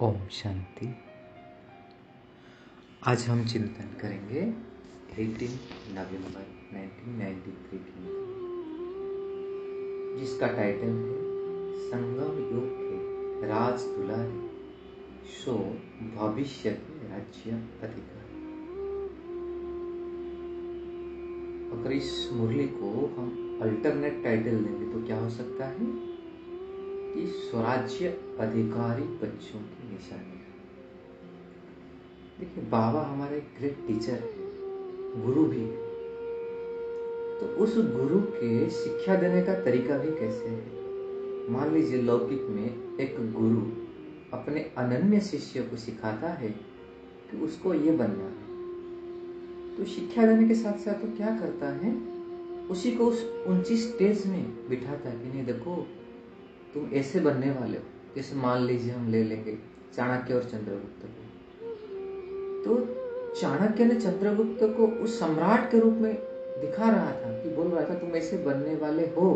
ओम शांति। आज हम चिंतन करेंगे 18 नवंबर 1993 की, जिसका टाइटल है संगम युग के राज दुलारे सो भविष्य के राज्य अधिकार। अगर इस मुरली को हम अल्टरनेट टाइटल देंगे तो क्या हो सकता है कि स्वराज्य अधिकारी बच्चों की निशानी है। देखिए, बाबा हमारे ग्रेट टीचर है, गुरु भी है। तो उस गुरु के शिक्षा देने का तरीका भी कैसे है। मान लीजिए लौकिक में एक गुरु अपने अनन्य शिष्य को सिखाता है कि उसको ये बनना है, तो शिक्षा देने के साथ साथ तो क्या करता है, उसी को उस ऊंची स्टेज में बिठाता है कि नहीं देखो तुम ऐसे बनने वाले हो। जैसे मान लीजिए हम ले लेंगे चाणक्य और चंद्रगुप्त को। तो चाणक्य ने चंद्रगुप्त को उस सम्राट के रूप में दिखा रहा था कि बोल रहा था तुम ऐसे बनने वाले हो,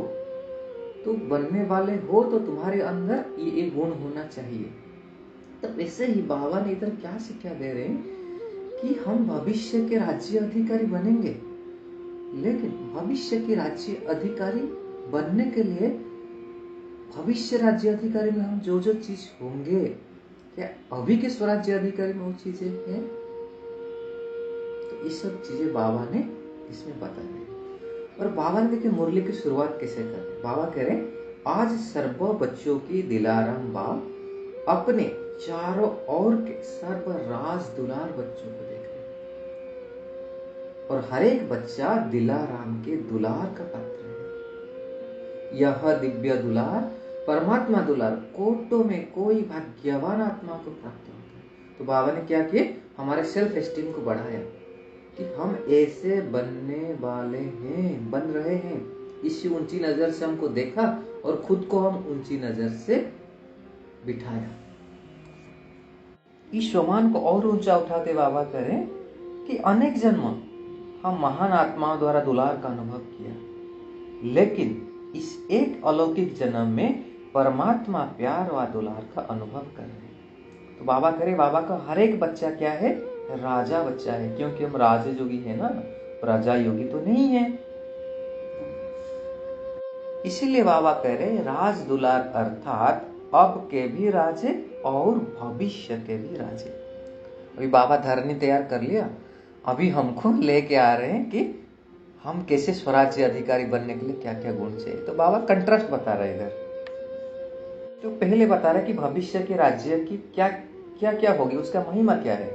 तो बनने वाले हो तो तुम्हारे अंदर ये गुण होना चाहिए। तो वैसे ही बाबा ने इधर क्या शिक्षा दे रहे हैं कि हम भविष्य के राज्य अधिकारी बनेंगे, लेकिन भविष्य के राज्य अधिकारी बनने के लिए भविष्य राज्य अधिकारी में हम जो जो चीज होंगे, क्या अभी के स्वराज्य अधिकारी में वो चीजें हैं। तो ये सब चीजें बाबा ने इसमें बता दी। और बाबा ने देखिए मुरली की शुरुआत कैसे करते। बाबा कह रहे आज सर्व बच्चों की दिलाराम बाप अपने चारों ओर के सर्व राज दुलार बच्चों को देख रहे, और हर एक बच्चा दिलाराम के दुलार का पात्र है। यह दिव्य दुलार परमात्मा दुलार कोटों में कोई भाग्यवान आत्मा को प्राप्त होता है। तो बाबा ने क्या किया, हमारे सेल्फ एस्टीम को बढ़ाया कि हम ऐसे बनने वाले हैं, बन रहे हैं। इसी ऊंची नजर से हमको देखा और खुद को हम ऊंची नजर से बिठाया। इस सम्मान को और ऊंचा उठाते बाबा करें कि अनेक जन्म हम महान आत्माओं द्वारा दुलार का अनुभव किया, लेकिन इस एक अलौकिक जन्म में परमात्मा प्यार व दुलार का अनुभव कर रहे हैं। तो बाबा करे बाबा का हर एक बच्चा क्या है, राजा बच्चा है, क्योंकि हम राजा योगी है ना, राजा योगी तो नहीं है। इसीलिए बाबा कह रहे राज दुलार अर्थात अब के भी राजे और भविष्य के भी राजे। अभी बाबा धरनी तैयार कर लिया, अभी हमको लेके आ रहे हैं कि हम कैसे स्वराज्य अधिकारी बनने के लिए क्या क्या गुण चाहिए। तो बाबा कंट्रास्ट बता रहे इधर। तो पहले बता रहे कि भविष्य के राज्य की क्या क्या क्या होगी, उसका महिमा क्या है।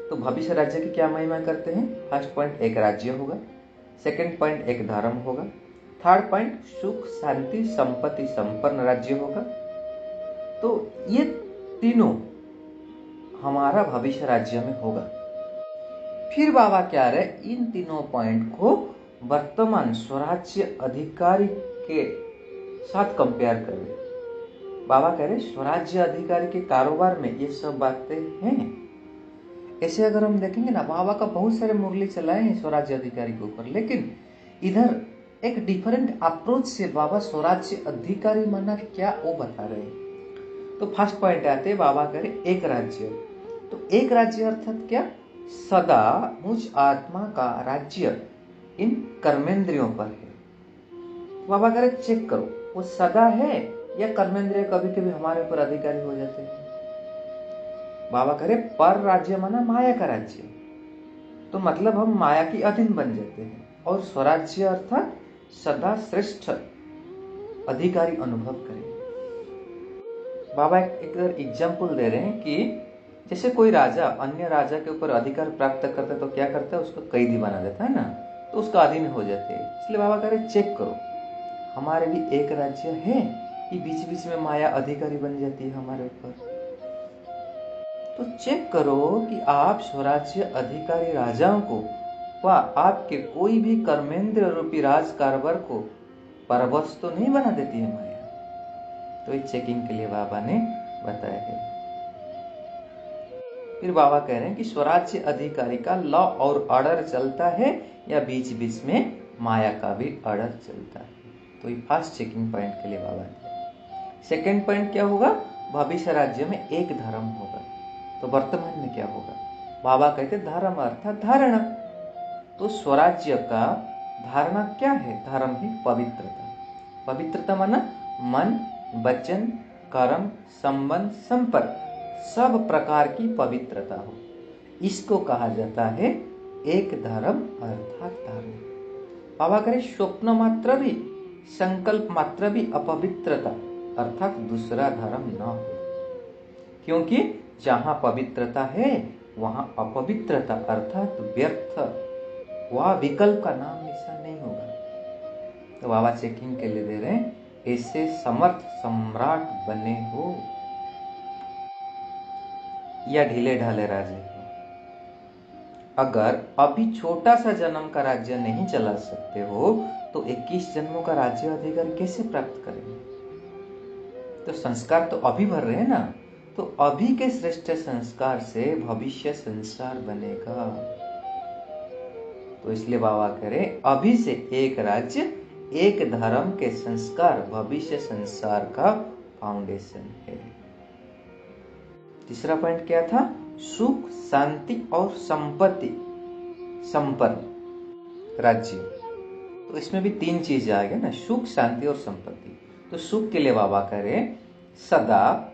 तो भविष्य राज्य की क्या महिमा करते हैं। फर्स्ट पॉइंट एक राज्य होगा, सेकंड पॉइंट एक धर्म होगा, थर्ड पॉइंट सुख शांति संपत्ति संपन्न राज्य होगा। तो ये तीनों हमारा भविष्य राज्य में होगा। फिर बाबा क्या रहे, इन तीनों पॉइंट को वर्तमान स्वराज्य अधिकारी के साथ कंपेयर कर रहे। बाबा कह रहे स्वराज्य अधिकारी के कारोबार में ये सब बातें हैं। ऐसे अगर हम देखेंगे ना, बाबा का बहुत सारे मुरली चलाए हैं स्वराज्य अधिकारी के ऊपर, लेकिन इधर एक डिफरेंट अप्रोच से बाबा स्वराज्य अधिकारी माना क्या वो बता रहे हैं। तो फर्स्ट पॉइंट आते बाबा कह रहे एक राज्य। तो एक राज्य अर्थात क्या, सदा मुझ आत्मा का राज्य इन कर्मेंद्रियों पर है। बाबा कह रहे चेक करो वो सदा है या कर्मेंद्रिय कभी कभी हमारे ऊपर अधिकारी हो जाते हैं। बाबा करे पर राज्य माना माया का राज्य, तो मतलब हम माया की अधीन बन जाते हैं। और स्वराज्य अर्थात सदा श्रेष्ठ अधिकारी अनुभव करें। बाबा एक एग्जाम्पल दे रहे हैं कि जैसे कोई राजा अन्य राजा के ऊपर अधिकार प्राप्त करता है तो क्या करता है, उसको कैदी बना देता है ना, तो उसका अधीन हो जाते हैं। इसलिए बाबा कह रहे चेक करो हमारे भी एक राज्य है कि बीच बीच में माया अधिकारी बन जाती है हमारे ऊपर। तो चेक करो कि आप स्वराज्य अधिकारी राजाओं को व आपके कोई भी कर्मेंद्र रूपी राज कारभार को परवश तो नहीं बना देती है माया। तो इस चेकिंग के लिए बाबा ने बताया है। फिर बाबा कह रहे हैं कि स्वराज्य अधिकारी का लॉ और ऑर्डर चलता है या बीच बीच में माया का भी ऑर्डर चलता है। तो ये फर्स्ट चेकिंग पॉइंट के लिए बाबा दिया। सेकेंड पॉइंट क्या होगा, भविष्य राज्य में एक धर्म होगा। तो वर्तमान में क्या होगा? बाबा कहते धर्म अर्थात धारणा। तो स्वराज्य का धारणा क्या है? धर्म है पवित्रता। पवित्रता माना मन, वचन, कर्म, संबंध, संपर्क, सब प्रकार की पवित्रता हो, इसको कहा जाता है एक धर्म अर्थात धारणा। बाबा करे स्वप्न मात्र भी, संकल्प मात्र भी अपवित्रता अर्थात दूसरा धर्म न हो, क्योंकि जहां पवित्रता है वहां अपवित्रता अर्थात व्यर्थ वह विकल्प का नाम निशान नहीं होगा। तो बाबा चेकिंग के लिए दे रहे हैं, ऐसे समर्थ सम्राट बने हो या ढीले ढाले राजे हो, अगर अभी छोटा सा जन्म का राज्य नहीं चला सकते हो तो 21 जन्मों का राज्य अधिकार कैसे प्राप्त करेंगे? तो संस्कार तो अभी भर रहे हैं ना, तो अभी के श्रेष्ठ संस्कार से भविष्य संसार बनेगा। तो इसलिए बाबा कह रहे अभी से एक राज्य एक धर्म के संस्कार भविष्य संसार का फाउंडेशन है। तीसरा पॉइंट क्या था? सुख, शांति और संपत्ति संपन्न राज्य। तो इसमें भी तीन चीजें आ गई ना, सुख, शांति और संपत्ति। तो सुख के लिए बाबा कह रहे सदा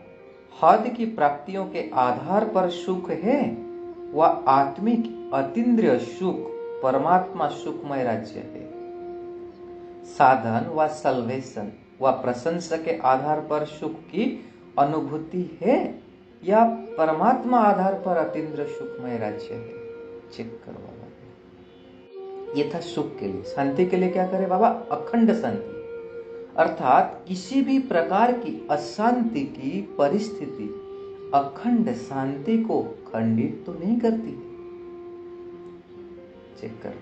हद की प्राप्तियों के आधार पर सुख है, वह आत्मिक अतीन्द्रिय सुख परमात्मा सुखमय राज्य है। साधन व सल्वेशन व प्रशंसा के आधार पर सुख की अनुभूति है या परमात्मा आधार पर अतीन्द्रिय सुखमय राज्य है? चेक करो बाबा। ये था सुख के लिए। शांति के लिए क्या करे बाबा? अखंड शांति, अर्थात किसी भी प्रकार की अशांति की परिस्थिति अखंड शांति को खंडित तो नहीं करती। चेक कर,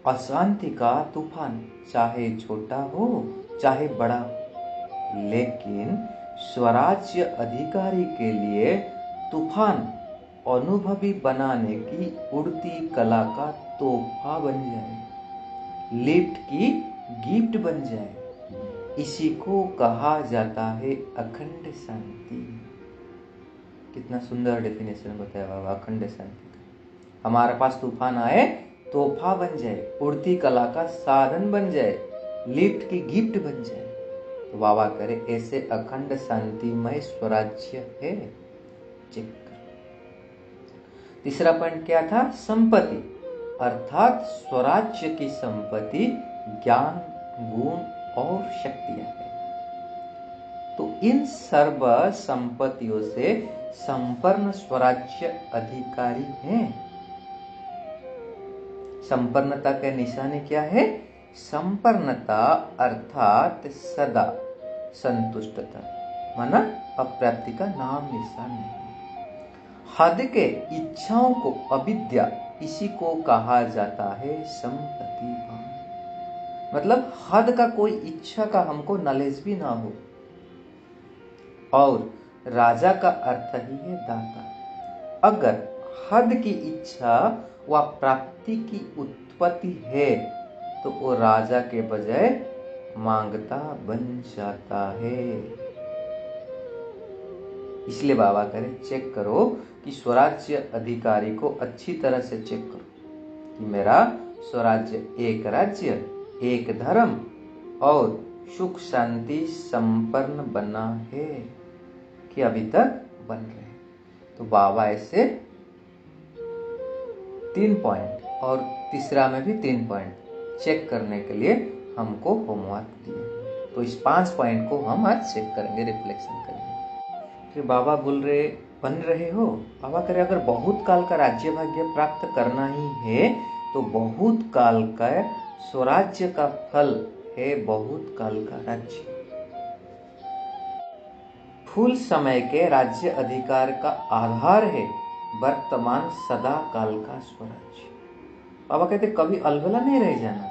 अशांति का तूफान चाहे छोटा हो चाहे बड़ा हो, लेकिन स्वराज्य अधिकारी के लिए तूफान अनुभवी बनाने की उड़ती कला का तोहफा बन जाए, लिफ्ट की गिफ्ट बन जाए, इसी को कहा जाता है अखंड शांति। कितना सुंदर डेफिनेशन बताया बाबा अखंड शांति का। हमारे पास तूफान आए, तोहफा बन जाए, उड़ती कला का साधन बन जाए, लिफ्ट की गिफ्ट बन जाए। तो बाबा करे ऐसे अखंड शांतिमय स्वराज्य है। चेक कर। तीसरा पॉइंट क्या था? संपत्ति, अर्थात स्वराज्य की संपत्ति ज्ञान, गुण और शक्तियां हैं। तो इन सर्व संपत्तियों से संपन्न स्वराज्य अधिकारी हैं। संपन्नता के निशानी क्या है? संपन्नता अर्थात सदा संतुष्टता, माना अप्राप्ति का नाम निशान नहीं। हद के इच्छाओं को अविद्या, इसी को कहा जाता है संपत्तिवान। मतलब हद का कोई इच्छा का हमको नॉलेज भी ना हो। और राजा का अर्थ ही है दाता। अगर हद की इच्छा व प्राप्ति की उत्पत्ति है तो वो राजा के बजाय मांगता बन जाता है। इसलिए बाबा कह रहे चेक करो कि स्वराज्य अधिकारी को अच्छी तरह से चेक करो कि मेरा स्वराज्य एक राज्य एक धर्म और सुख शांति संपन्न बना है कि अभी तक बन रहे हैं। तो बाबा ऐसे 3 पॉइंट और तीसरा में भी 3 पॉइंट चेक करने के लिए हमको होमवर्क दिए। तो इस 5 पॉइंट को हम आज चेक करेंगे, रिफ्लेक्शन करेंगे। फिर बाबा बोल रहे बन रहे हो, बाबा करे अगर बहुत काल का राज्य भाग्य प्राप्त करना ही है तो बहुत काल का स्वराज्य का फल है बहुत काल का राज्य। फूल समय के राज्य अधिकार का आधार है वर्तमान सदा काल का स्वराज्य। बाबा कहते कभी अलबेला नहीं रह जाना।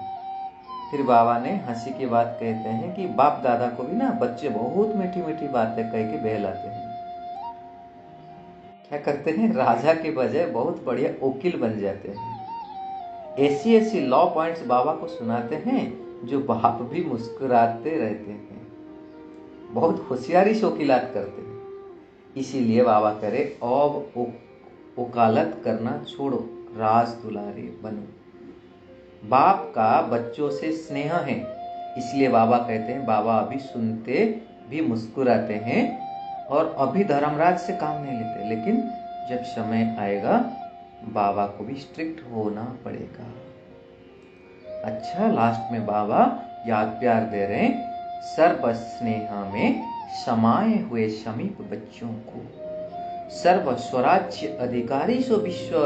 फिर बाबा ने हंसी की बात कहते हैं कि बाप दादा को भी ना बच्चे बहुत मीठी मीठी बातें कह के बहलाते हैं। क्या करते हैं? राजा के बजाय बहुत बढ़िया वकील बन जाते हैं। ऐसी ऐसी लॉ पॉइंट्स बाबा को सुनाते हैं जो बाप भी मुस्कुराते रहते हैं। बहुत होशियारी से वकीलात करते थे। इसीलिए बाबा करे अब वकालत करना छोड़ो, राज दुलारे बनो। बाप का बच्चों से स्नेह है, इसलिए बाबा कहते हैं, बाबा अभी सुनते भी मुस्कुराते हैं और अभी धर्मराज से काम नहीं लेते, लेकिन जब समय आएगा बाबा को भी स्ट्रिक्ट होना पड़ेगा। अच्छा, लास्ट में बाबा याद प्यार दे रहे हैं, सर्व स्नेह में समाये हुए समीप बच्चों को, सर्व स्वराज्य अधिकारी सो विश्व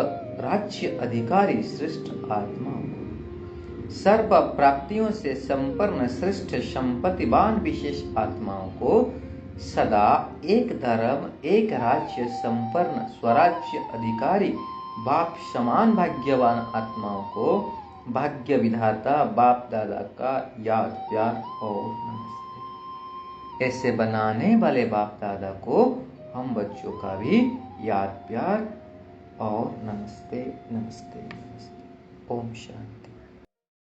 राज्य अधिकारी श्रेष्ठ आत्माओं को, सर्व प्राप्तियों से संपन्न श्रेष्ठ संपत्तिवान विशेष आत्माओं को, सदा एक धर्म एक राज्य संपन्न स्वराज्य अधिकारी बाप समान भाग्यवान आत्माओं को भाग्य विधाता बाप दादा का याद प्यार और नमस्ते। ऐसे बनाने वाले बाप दादा को हम बच्चों का भी याद प्यार और नमस्ते नमस्ते नमस्ते। ओम शांति।